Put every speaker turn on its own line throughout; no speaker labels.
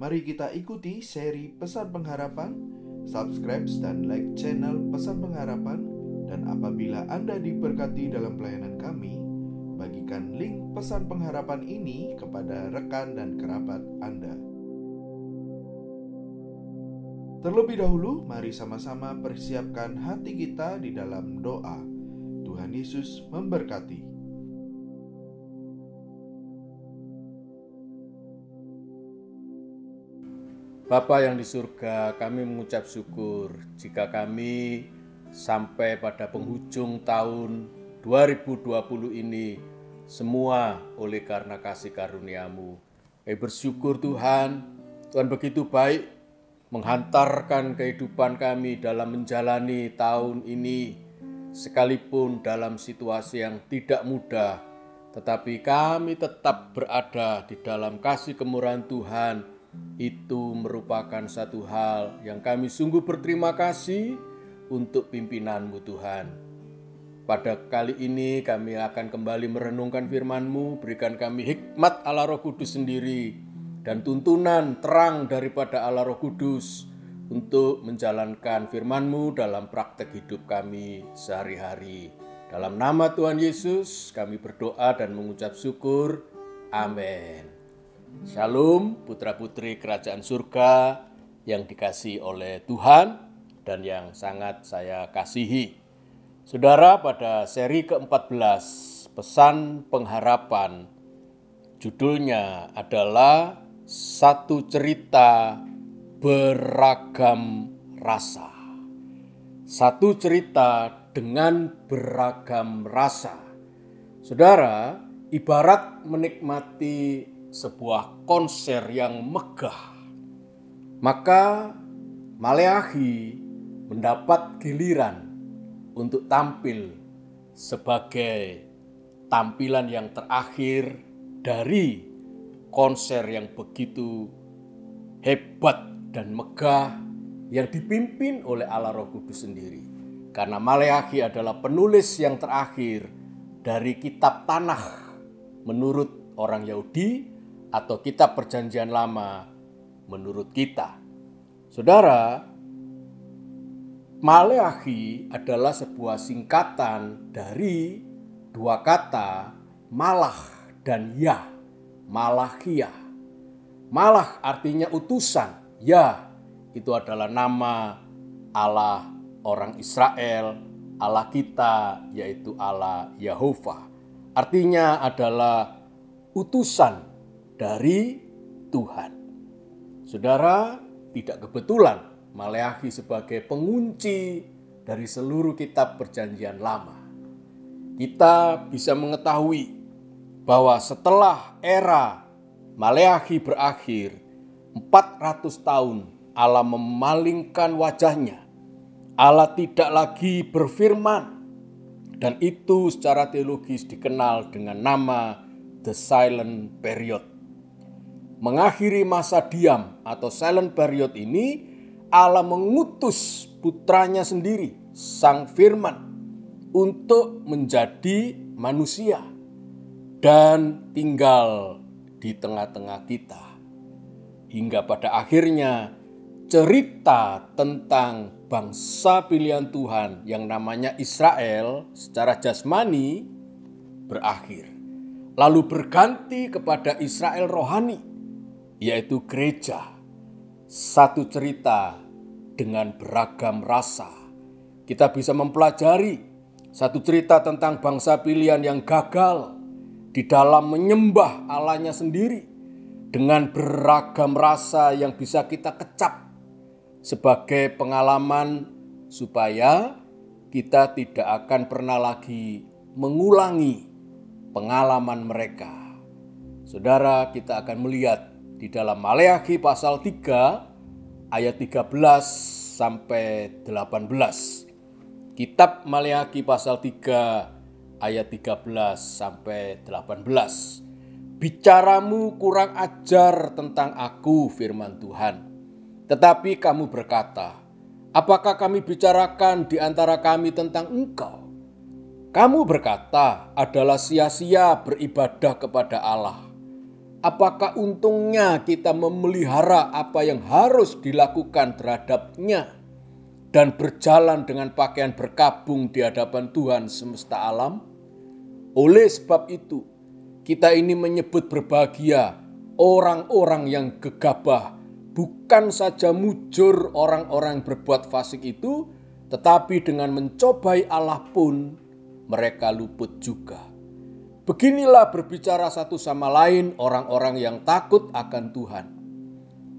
Mari kita ikuti seri Pesan Pengharapan. Subscribe dan like channel Pesan Pengharapan. Dan apabila Anda diberkati dalam pelayanan kami, bagikan link Pesan Pengharapan ini kepada rekan dan kerabat Anda. Terlebih dahulu, mari sama-sama persiapkan hati kita di dalam doa. Tuhan Yesus memberkati.
Bapa yang di surga, kami mengucap syukur jika kami sampai pada penghujung tahun 2020 ini semua oleh karena kasih karunia-Mu. Kami bersyukur Tuhan begitu baik menghantarkan kehidupan kami dalam menjalani tahun ini, sekalipun dalam situasi yang tidak mudah, tetapi kami tetap berada di dalam kasih kemurahan Tuhan. Itu merupakan satu hal yang kami sungguh berterima kasih untuk pimpinan-Mu Tuhan. Pada kali ini kami akan kembali merenungkan firman-Mu, berikan kami hikmat Allah Roh Kudus sendiri dan tuntunan terang daripada Allah Roh Kudus untuk menjalankan firman-Mu dalam praktek hidup kami sehari-hari. Dalam nama Tuhan Yesus kami berdoa dan mengucap syukur. Amin. Shalom putra-putri kerajaan surga yang dikasihi oleh Tuhan dan yang sangat saya kasihi. Saudara, pada seri ke-14 Pesan Pengharapan, judulnya adalah Satu Cerita Beragam Rasa. Satu cerita dengan beragam rasa. Saudara, ibarat menikmati sebuah konser yang megah, maka Maleakhi mendapat giliran untuk tampil sebagai tampilan yang terakhir dari konser yang begitu hebat dan megah yang dipimpin oleh Allah Roh Kudus sendiri. Karena Maleakhi adalah penulis yang terakhir dari kitab Tanakh menurut orang Yahudi atau kitab Perjanjian Lama menurut kita. Saudara, Maleakhi adalah sebuah singkatan dari dua kata malah dan yah. Malachia. Malah artinya utusan. Ya, itu adalah nama Allah orang Israel, Allah kita, yaitu Allah Yahova. Artinya adalah utusan dari Tuhan. Saudara, tidak kebetulan Maleakhi sebagai pengunci dari seluruh kitab Perjanjian Lama. Kita bisa mengetahui bahwa setelah era Maleakhi berakhir, 400 tahun Allah memalingkan wajahnya. Allah tidak lagi berfirman, dan itu secara teologis dikenal dengan nama The Silent Period. Mengakhiri masa diam atau silent period ini, Allah mengutus putranya sendiri, Sang Firman, untuk menjadi manusia dan tinggal di tengah-tengah kita. Hingga pada akhirnya cerita tentang bangsa pilihan Tuhan yang namanya Israel secara jasmani berakhir. Lalu berganti kepada Israel rohani, yaitu gereja. Satu cerita dengan beragam rasa. Kita bisa mempelajari satu cerita tentang bangsa pilihan yang gagal di dalam menyembah Allahnya sendiri dengan beragam rasa yang bisa kita kecap sebagai pengalaman supaya kita tidak akan pernah lagi mengulangi pengalaman mereka. Saudara, kita akan melihat di dalam Maleakhi pasal 3 ayat 13 sampai 18. Kitab Maleakhi pasal 3 ayat 13 sampai 18. Bicaramu kurang ajar tentang aku, firman Tuhan. Tetapi kamu berkata, apakah kami bicarakan di antara kami tentang engkau? Kamu berkata adalah sia-sia beribadah kepada Allah. apakah untungnya kita memelihara apa yang harus dilakukan terhadapnya dan berjalan dengan pakaian berkabung di hadapan Tuhan semesta alam? Oleh sebab itu, kita ini menyebut berbahagia orang-orang yang gegabah, bukan saja mujur orang-orang yang berbuat fasik itu, tetapi dengan mencobai Allah pun mereka luput juga. Beginilah berbicara satu sama lain orang-orang yang takut akan Tuhan.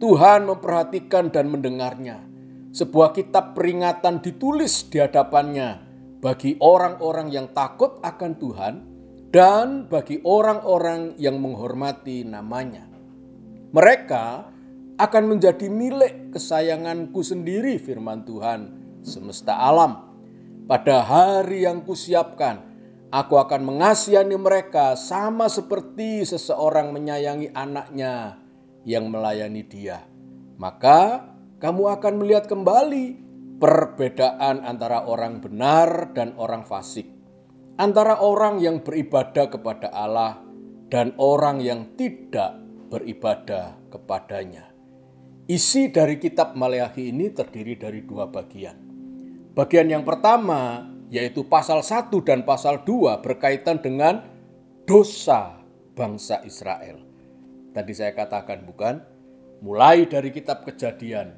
Tuhan memperhatikan dan mendengarnya. Sebuah kitab peringatan ditulis di hadapannya bagi orang-orang yang takut akan Tuhan dan bagi orang-orang yang menghormati namanya. Mereka akan menjadi milik kesayanganku sendiri, firman Tuhan semesta alam. Pada hari yang kusiapkan, aku akan mengasihani mereka sama seperti seseorang menyayangi anaknya yang melayani dia. Maka kamu akan melihat kembali perbedaan antara orang benar dan orang fasik, antara orang yang beribadah kepada Allah dan orang yang tidak beribadah kepadanya. Isi dari kitab Maleakhi ini terdiri dari dua bagian. Bagian yang pertama yaitu pasal 1 dan pasal 2 berkaitan dengan dosa bangsa Israel. Tadi saya katakan bukan? Mulai dari kitab Kejadian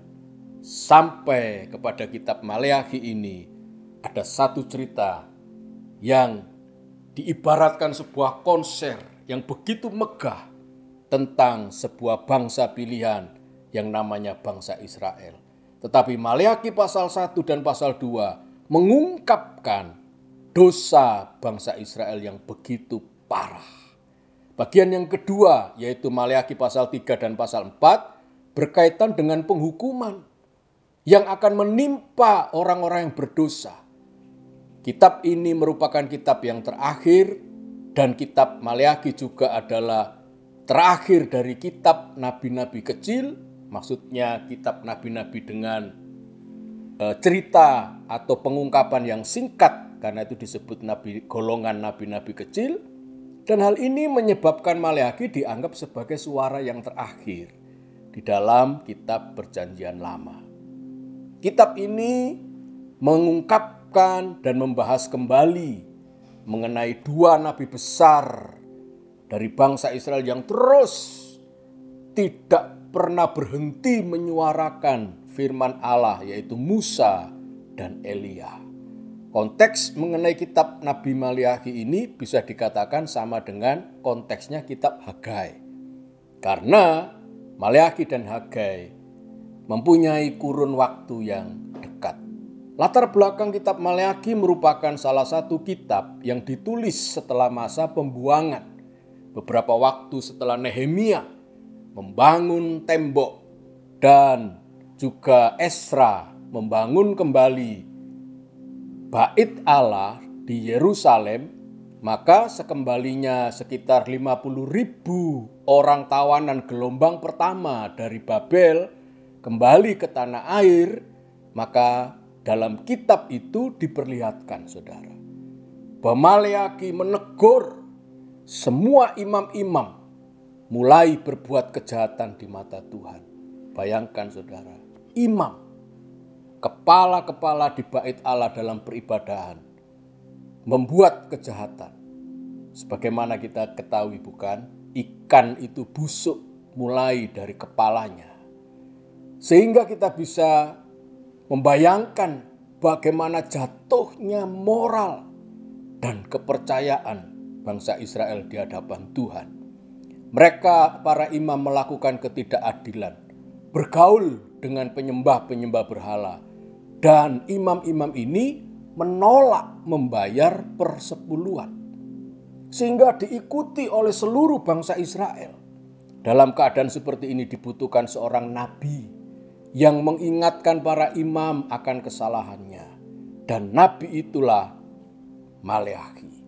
sampai kepada kitab Maleakhi ini ada satu cerita yang diibaratkan sebuah konser yang begitu megah tentang sebuah bangsa pilihan yang namanya bangsa Israel. Tetapi Maleakhi pasal 1 dan pasal 2 mengungkapkan dosa bangsa Israel yang begitu parah. Bagian yang kedua yaitu Maleakhi pasal 3 dan pasal 4 berkaitan dengan penghukuman yang akan menimpa orang-orang yang berdosa. Kitab ini merupakan kitab yang terakhir dan kitab Maleakhi juga adalah terakhir dari kitab nabi-nabi kecil. Maksudnya kitab nabi-nabi dengan cerita atau pengungkapan yang singkat, karena itu disebut golongan nabi-nabi kecil. Dan hal ini menyebabkan Maleakhi dianggap sebagai suara yang terakhir di dalam kitab Perjanjian Lama. Kitab ini mengungkapkan dan membahas kembali mengenai dua nabi besar dari bangsa Israel yang terus tidak pernah berhenti menyuarakan firman Allah, yaitu Musa dan Elia. Konteks mengenai kitab Nabi Maleakhi ini bisa dikatakan sama dengan konteksnya kitab Hagai. Karena Maleakhi dan Hagai mempunyai kurun waktu yang dekat. Latar belakang kitab Maleakhi merupakan salah satu kitab yang ditulis setelah masa pembuangan. Beberapa waktu setelah Nehemia membangun tembok dan juga Esra membangun kembali Bait Allah di Yerusalem, maka sekembalinya sekitar 50.000 orang tawanan gelombang pertama dari Babel kembali ke tanah air, maka dalam kitab itu diperlihatkan, saudara, bahwa Maleakhi menegur semua imam-imam mulai berbuat kejahatan di mata Tuhan. Bayangkan, saudara, imam, kepala-kepala di bait Allah dalam peribadahan membuat kejahatan. Sebagaimana kita ketahui bukan, ikan itu busuk mulai dari kepalanya. Sehingga kita bisa membayangkan bagaimana jatuhnya moral dan kepercayaan bangsa Israel di hadapan Tuhan. Mereka, para imam, melakukan ketidakadilan, bergaul dengan penyembah-penyembah berhala. Dan imam-imam ini menolak membayar persepuluhan. Sehingga diikuti oleh seluruh bangsa Israel. Dalam keadaan seperti ini dibutuhkan seorang nabi yang mengingatkan para imam akan kesalahannya. Dan nabi itulah Maleakhi.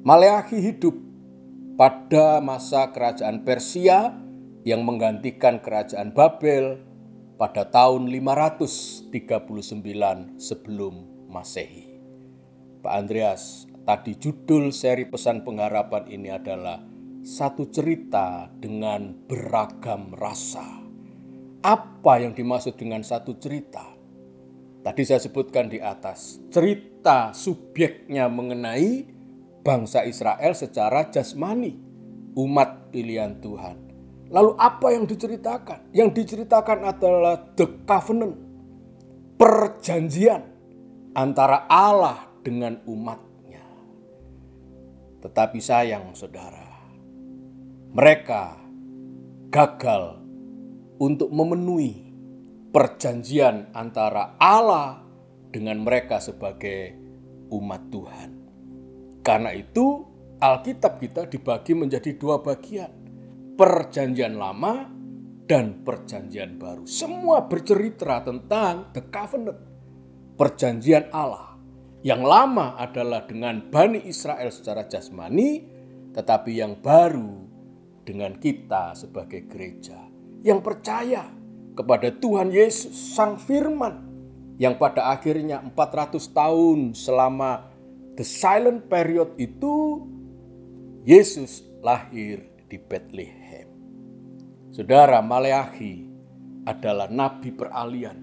Maleakhi hidup pada masa kerajaan Persia yang menggantikan kerajaan Babel pada tahun 539 sebelum Masehi. Pak Andreas, tadi judul seri pesan pengharapan ini adalah satu cerita dengan beragam rasa. Apa yang dimaksud dengan satu cerita? Tadi saya sebutkan di atas, cerita subjeknya mengenai bangsa Israel secara jasmani, umat pilihan Tuhan. Lalu apa yang diceritakan? Yang diceritakan adalah the covenant, perjanjian antara Allah dengan umatnya. Tetapi sayang saudara, mereka gagal untuk memenuhi perjanjian antara Allah dengan mereka sebagai umat Tuhan. Karena itu Alkitab kita dibagi menjadi dua bagian, perjanjian lama dan perjanjian baru. Semua bercerita tentang the covenant, perjanjian Allah. Yang lama adalah dengan Bani Israel secara jasmani, tetapi yang baru dengan kita sebagai gereja yang percaya kepada Tuhan Yesus Sang Firman, yang pada akhirnya 400 tahun selama the silent period itu Yesus lahir di Bethlehem. Saudara, Maleakhi adalah nabi peralihan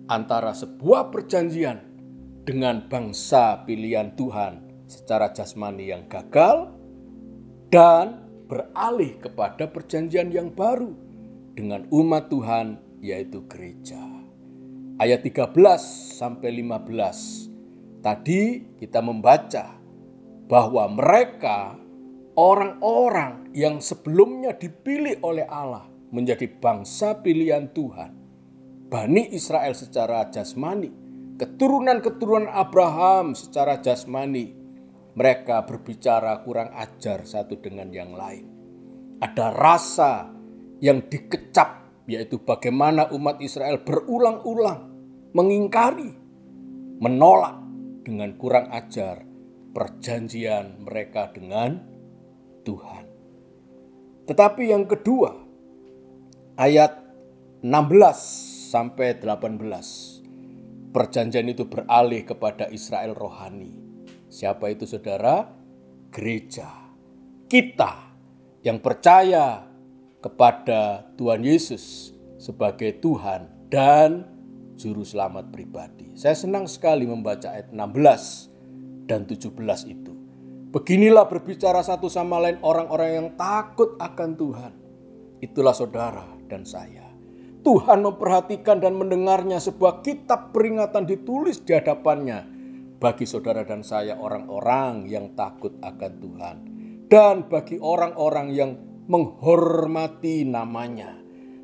antara sebuah perjanjian dengan bangsa pilihan Tuhan secara jasmani yang gagal dan beralih kepada perjanjian yang baru dengan umat Tuhan, yaitu gereja. Ayat 13-15 tadi kita membaca bahwa mereka orang-orang yang sebelumnya dipilih oleh Allah menjadi bangsa pilihan Tuhan, Bani Israel secara jasmani, keturunan-keturunan Abraham secara jasmani, mereka berbicara kurang ajar satu dengan yang lain. Ada rasa yang dikecap, yaitu bagaimana umat Israel berulang-ulang mengingkari, menolak dengan kurang ajar perjanjian mereka dengan Tuhan. Tetapi yang kedua, ayat 16-18, perjanjian itu beralih kepada Israel rohani. Siapa itu saudara? Gereja. Kita yang percaya kepada Tuhan Yesus sebagai Tuhan dan Juru Selamat pribadi. Saya senang sekali membaca ayat 16 dan 17 itu. Beginilah berbicara satu sama lain orang-orang yang takut akan Tuhan. Itulah saudara dan saya. Tuhan memperhatikan dan mendengarnya sebuah kitab peringatan ditulis di hadapannya bagi saudara dan saya, orang-orang yang takut akan Tuhan, dan bagi orang-orang yang menghormati namanya.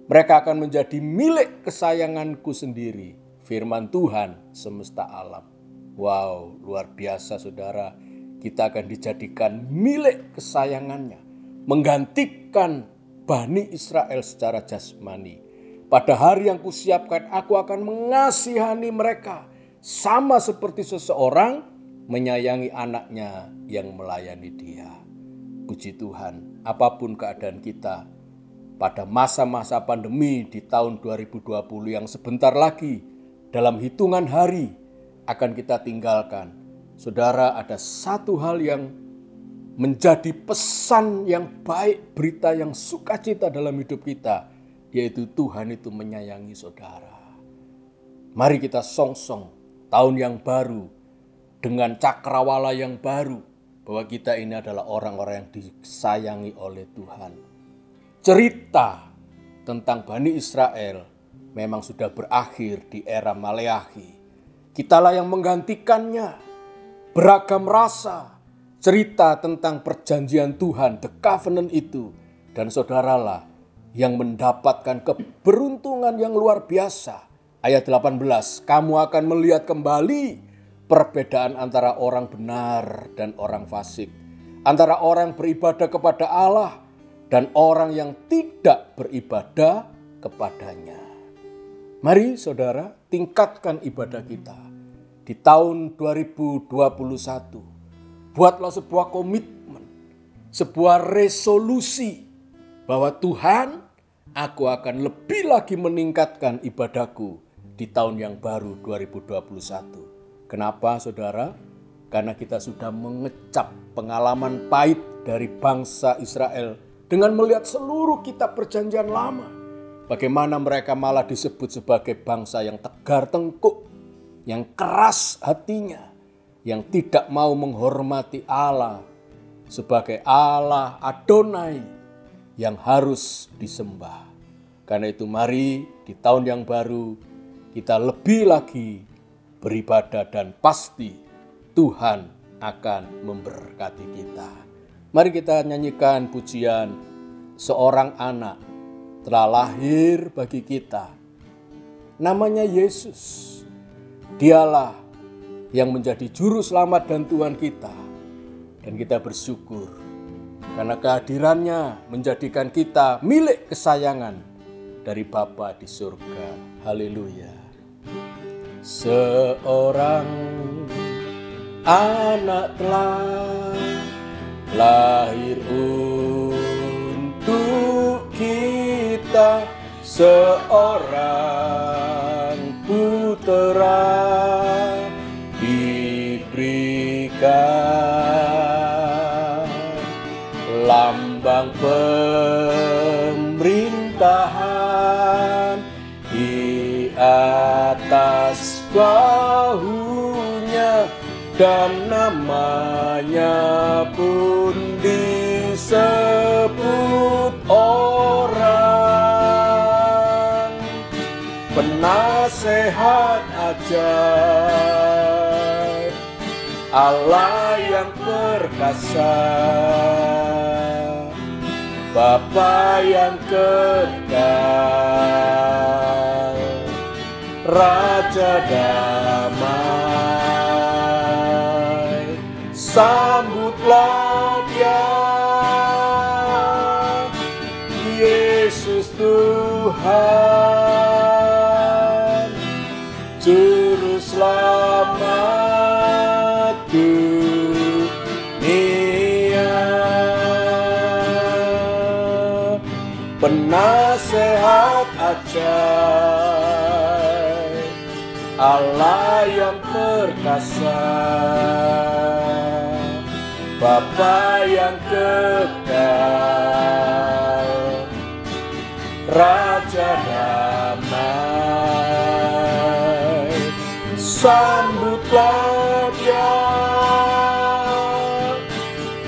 Mereka akan menjadi milik kesayanganku sendiri, firman Tuhan semesta alam. Wow, luar biasa saudara. Kita akan dijadikan milik kesayangannya, menggantikan Bani Israel secara jasmani. Pada hari yang kusiapkan, aku akan mengasihani mereka, sama seperti seseorang menyayangi anaknya yang melayani dia. Puji Tuhan, apapun keadaan kita pada masa-masa pandemi di tahun 2020 yang sebentar lagi dalam hitungan hari akan kita tinggalkan. Saudara, ada satu hal yang menjadi pesan yang baik, berita yang sukacita dalam hidup kita, yaitu Tuhan itu menyayangi saudara. Mari kita songsong tahun yang baru dengan cakrawala yang baru, bahwa kita ini adalah orang-orang yang disayangi oleh Tuhan. Cerita tentang Bani Israel memang sudah berakhir di era Maleakhi. Kitalah yang menggantikannya. Beragam rasa cerita tentang perjanjian Tuhan, the covenant itu, dan saudaralah yang mendapatkan keberuntungan yang luar biasa. Ayat 18, kamu akan melihat kembali perbedaan antara orang benar dan orang fasik, antara orang beribadah kepada Allah dan orang yang tidak beribadah kepadanya. Mari saudara, tingkatkan ibadah kita di tahun 2021. Buatlah sebuah komitmen, sebuah resolusi bahwa Tuhan, aku akan lebih lagi meningkatkan ibadahku di tahun yang baru 2021. Kenapa saudara? Karena kita sudah mengecap pengalaman pahit dari bangsa Israel dengan melihat seluruh kitab perjanjian lama. Bagaimana mereka malah disebut sebagai bangsa yang tegar tengkuk, yang keras hatinya, yang tidak mau menghormati Allah sebagai Allah Adonai yang harus disembah. Karena itu mari di tahun yang baru kita lebih lagi beribadah dan pasti Tuhan akan memberkati kita. Mari kita nyanyikan pujian Seorang Anak Telah Lahir Bagi Kita. Namanya Yesus. Dialah yang menjadi juru selamat dan Tuhan kita. Dan kita bersyukur karena kehadirannya menjadikan kita milik kesayangan dari Bapa di surga. Haleluya. Seorang anak telah lahir untuk kita, seorang putera diberikan, lambang pemerintahan di atas bahunya, dan namanya pun disebut orang penasehat ajaib, Allah yang perkasa, Bapa yang kekal, Raja damai. Sambutlah Dia, Yesus Tuhan, Juru Selamat dunia, penasehat ajaib, Allah yang perkasa, Bapa yang kekal, Raja damai. Sambutlah Dia,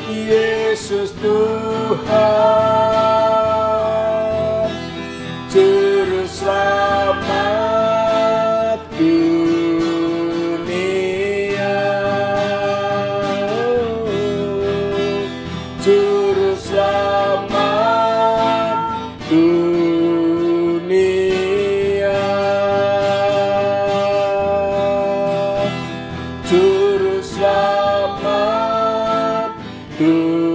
Yesus Tuhan, Juru Selamat dunia, Juru Selamat dunia, Juru Selamat dunia.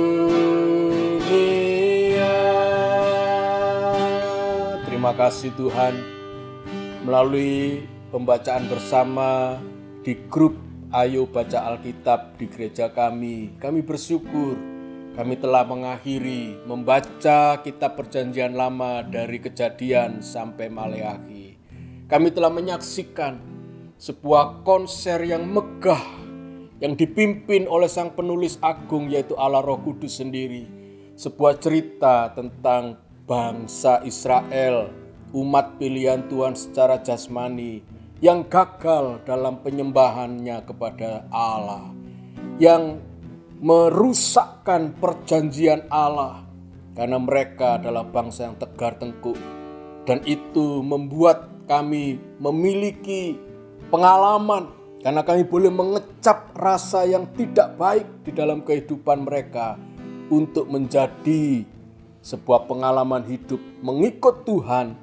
Terima kasih Tuhan, melalui pembacaan bersama di grup Ayo Baca Alkitab di gereja kami bersyukur kami telah mengakhiri membaca kitab perjanjian lama dari Kejadian sampai Maleakhi. Kami telah menyaksikan sebuah konser yang megah yang dipimpin oleh sang penulis agung yaitu Allah Roh Kudus sendiri. Sebuah cerita tentang bangsa Israel, umat pilihan Tuhan secara jasmani yang gagal dalam penyembahannya kepada Allah, yang merusakkan perjanjian Allah karena mereka adalah bangsa yang tegar tengkuk. Dan itu membuat kami memiliki pengalaman karena kami boleh mengecap rasa yang tidak baik di dalam kehidupan mereka untuk menjadi sebuah pengalaman hidup mengikut Tuhan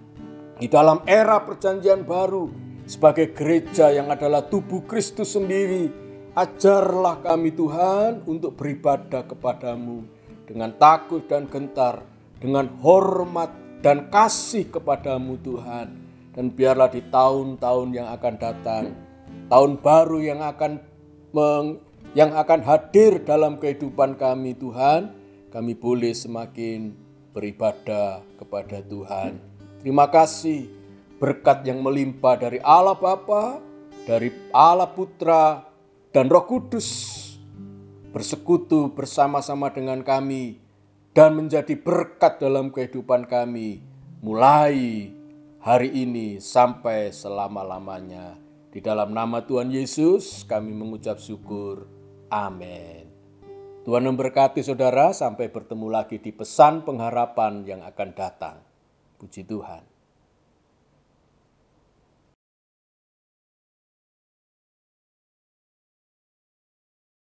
di dalam era perjanjian baru sebagai gereja yang adalah tubuh Kristus sendiri. Ajarlah kami Tuhan untuk beribadah kepadamu dengan takut dan gentar, dengan hormat dan kasih kepadamu Tuhan. Dan biarlah di tahun-tahun yang akan datang, tahun baru yang akan hadir dalam kehidupan kami Tuhan, kami boleh semakin beribadah kepada Tuhan. Terima kasih berkat yang melimpah dari Allah Bapa, dari Allah Putra dan Roh Kudus bersekutu bersama-sama dengan kami dan menjadi berkat dalam kehidupan kami mulai hari ini sampai selama-lamanya. Di dalam nama Tuhan Yesus kami mengucap syukur. Amin. Tuhan memberkati saudara, sampai bertemu lagi di pesan pengharapan yang akan datang. Puji Tuhan.